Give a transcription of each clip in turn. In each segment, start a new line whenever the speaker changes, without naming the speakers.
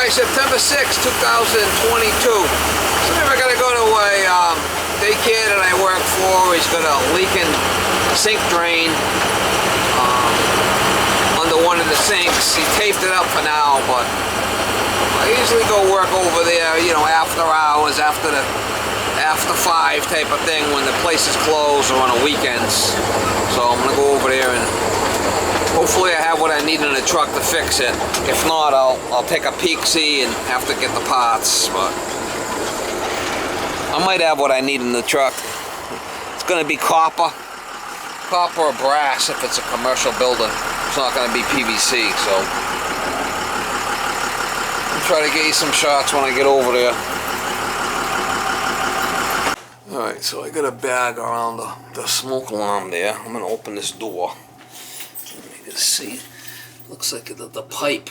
Alright, September 6, 2022. So if I gotta go to a daycare that I work for. He's got a leaking sink drain under one of the sinks. He taped it up for now, but I usually go work over there, you know, after hours, after 5 type of thing, when the place is closed or on the weekends. So I'm gonna go over there and hopefully I have what I need in the truck to fix it. If not, I'll take a peek-see and have to get the parts, but I might have what I need in the truck. It's gonna be copper or brass if it's a commercial building. It's not gonna be PVC, so I'll try to get you some shots when I get over there. Alright, so I got a bag around the smoke alarm there. I'm gonna open this door. You can see, looks like the pipe,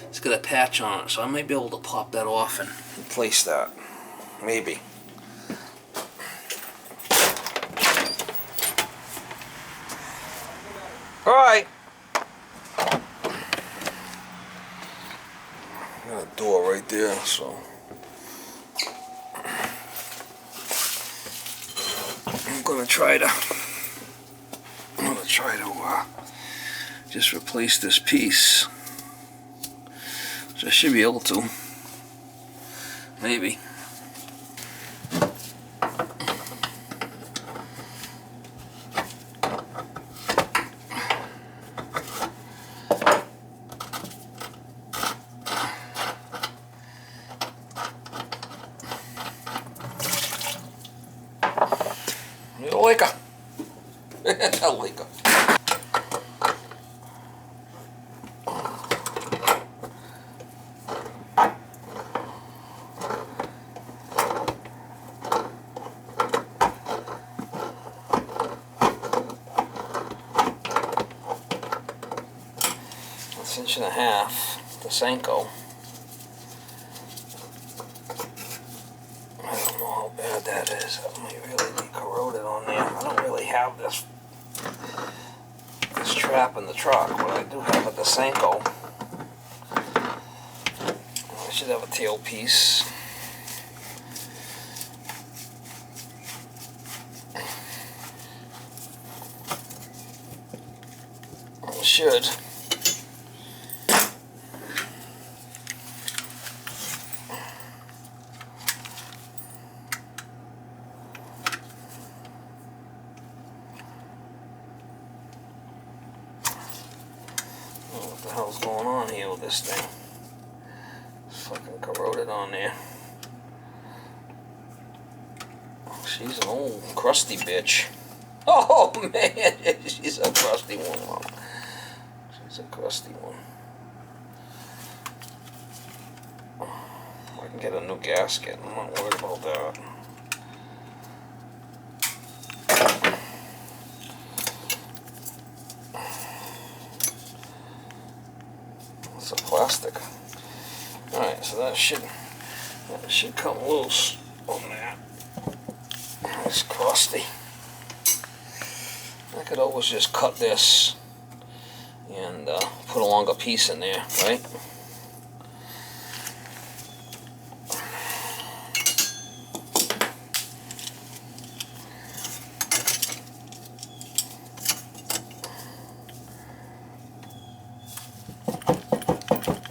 it's got a patch on it, so I might be able to pop that off and replace that. Maybe. Alright. Got a door right there, so I'm gonna try to just replace this piece. So I should be able to. Maybe. Leica. Leica. That's 1.5 inches, the Senko. I don't know how bad that is. That might really be corroded on there. I don't really have this trap in the truck, but I do have a Senko. I should have a tail piece. I should. What the hell's going on here with this thing? It's fucking corroded on there. She's an old crusty bitch. Oh man, she's a crusty one. She's a crusty one. I can get a new gasket. I'm not worried about that. It's a plastic. Alright, so that should come loose on that. It's crusty. I could always just cut this and put a longer piece in there, right?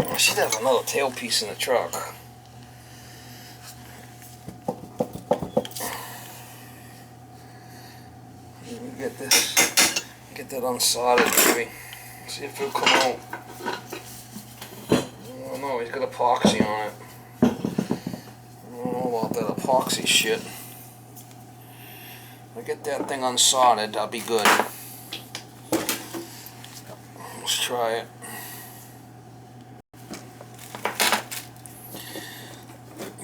I should have another tailpiece in the truck. Get that unsoldered, maybe. See if it'll come out. I don't know, he's got epoxy on it. I don't know about that epoxy shit. If I get that thing unsoldered, I'll be good. Let's try it.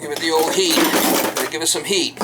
Give it the old heat. Gotta give it some heat.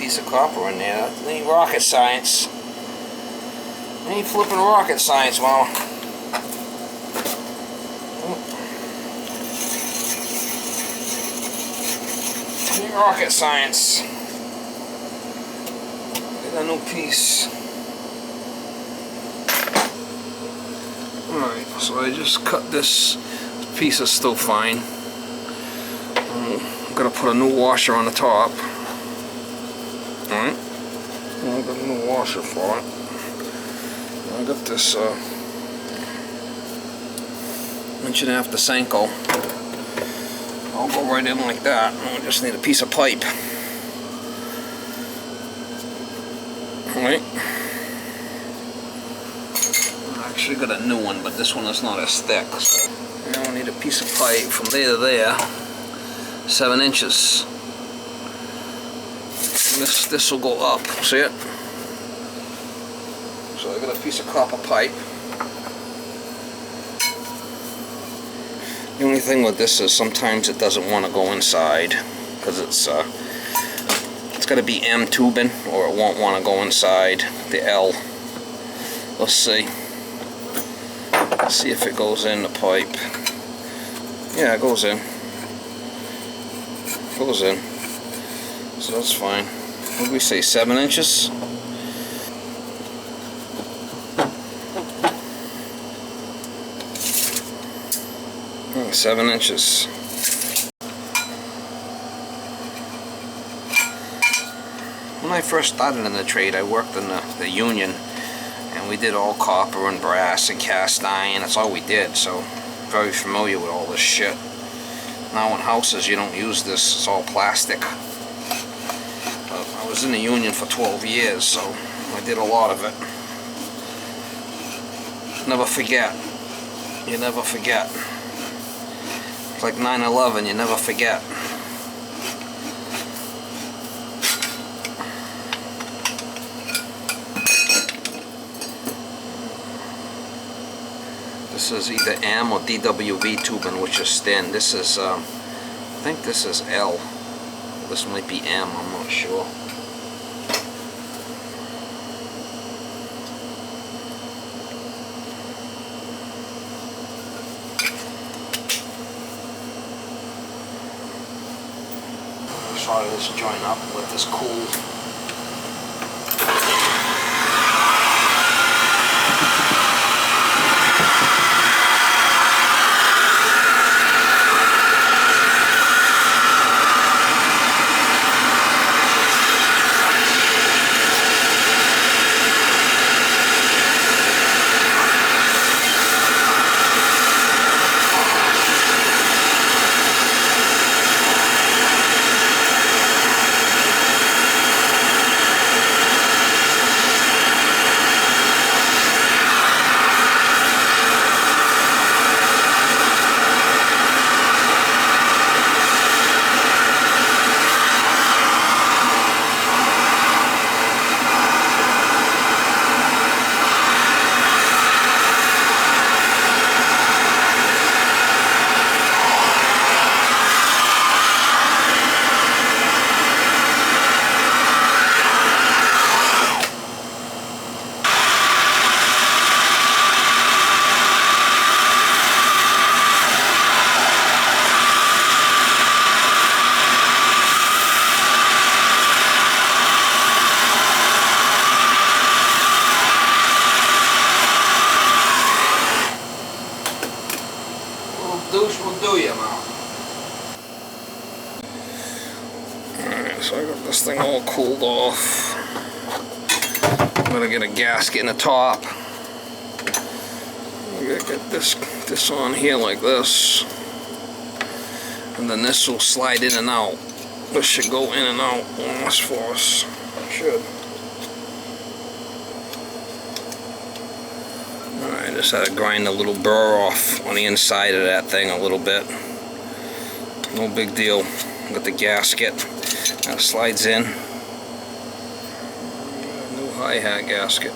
piece of copper in there. It ain't rocket science. It ain't flipping rocket science, Mama. It ain't rocket science. Get a new piece. Alright, so I just cut this. This piece is still fine. I'm gonna put a new washer on the top. Alright. I've got a new washer for it. I got this 1.5 inch Senko. I'll go right in like that. I just need a piece of pipe. Alright. I actually got a new one, but this one is not as thick. So now I need a piece of pipe from there to there. 7 inches. This will go up. See it? So I got a piece of copper pipe. The only thing with this is sometimes it doesn't want to go inside because it's got to be M tubing or it won't want to go inside the L. Let's see. Let's see if it goes in the pipe. Yeah, it goes in. It goes in. So that's fine. What did we say? 7 inches? Oh, 7 inches. When I first started in the trade, I worked in the union, and we did all copper and brass and cast iron. That's all we did, so very familiar with all this shit. Now in houses you don't use this, it's all plastic. But I was in the union for 12 years, so I did a lot of it. Never forget. You never forget. It's like 9/11, you never forget. This is either M or DWV tubing, which is thin. This is, I think this is L. This might be M, I'm not sure. Solder this joint up and let this cool. Douche will do you, man. Alright, so I got this thing all cooled off. I'm gonna get a gasket in the top. I'm gonna get this on here like this. And then this will slide in and out. This should go in and out on this for us. It should. I just had to grind a little burr off on the inside of that thing a little bit. No big deal. Got the gasket. That slides in. New hi-hat gasket.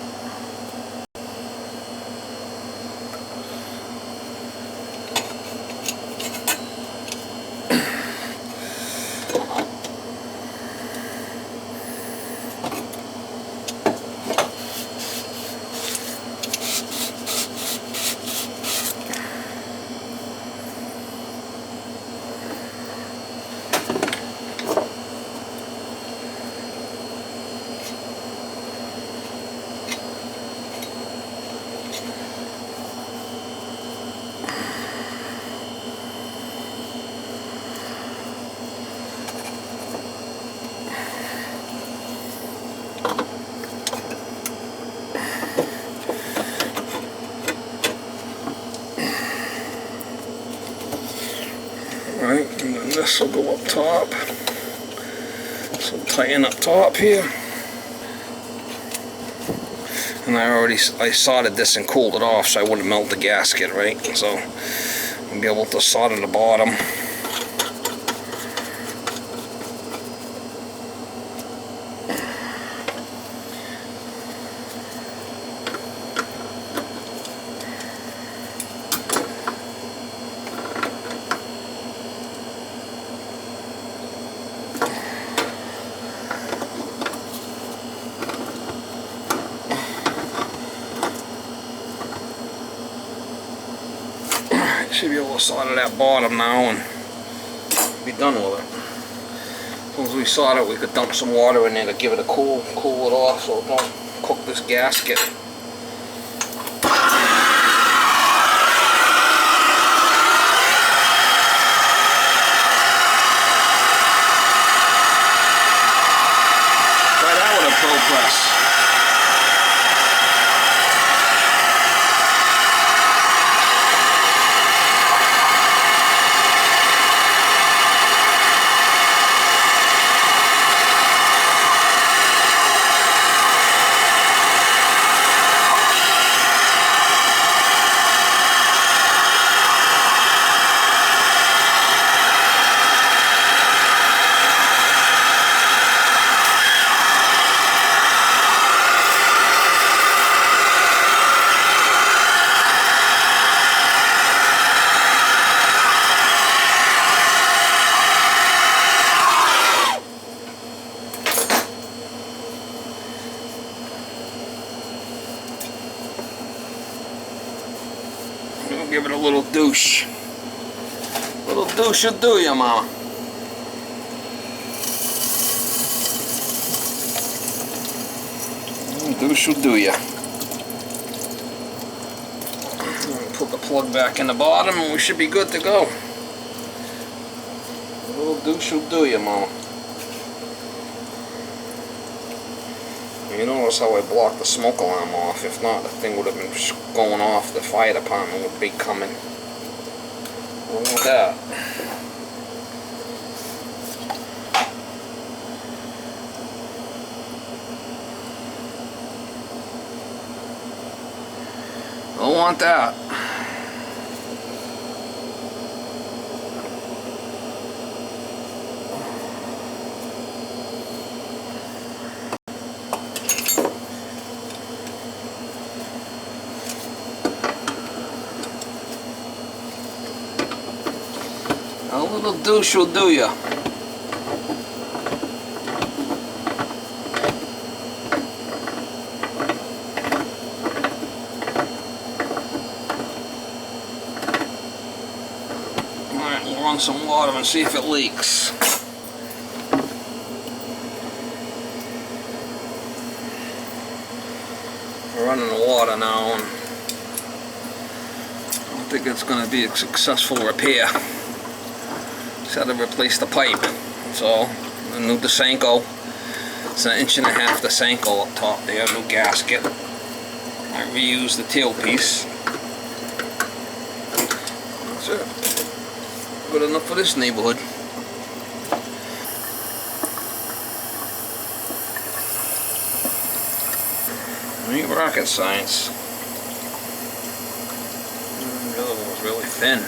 this will go up top. So tighten up top here. And I soldered this and cooled it off so I wouldn't melt the gasket, right? So I'll be able to solder the bottom. Should be able to solder that bottom now and be done with it. As soon as we solder it, we could dump some water in there to give it a cool it off so it don't cook this gasket. Try that with a Pro Press. Give it a little douche. Little douche will do ya, mama. Douche will do ya. Put the plug back in the bottom and we should be good to go. A little douche will do ya, mama. You notice how I blocked the smoke alarm off. If not, the thing would have been going off. The fire department would be coming. Look at that. Don't want that. A little douche will do ya. Alright, we'll run some water and see if it leaks. We're running the water now, and I don't think it's going to be a successful repair. Had to replace the pipe, so a new Desanko. It's an 1.5 inch Desanko up top there, new gasket. I reused the tailpiece. That's it. Good enough for this neighborhood. Ain't rocket science. The other one was really thin.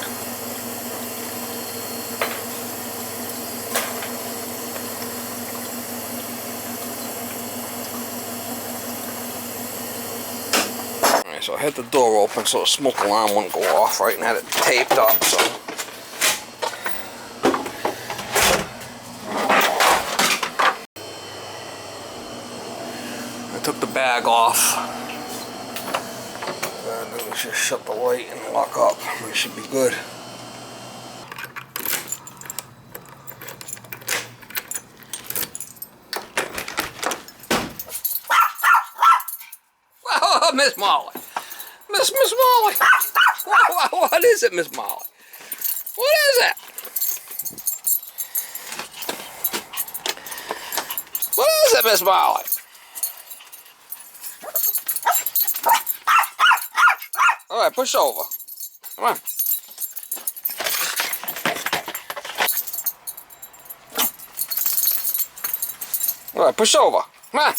So I had the door open so the smoke alarm wouldn't go off, right, and had it taped up, so. I took the bag off. And then we should shut the light and lock up. We should be good. Oh, Miss Molly. Miss Molly. What is it, Miss Molly? What is it? What is it, Miss Molly? All right, push over. Come on. All right, push over. Come on.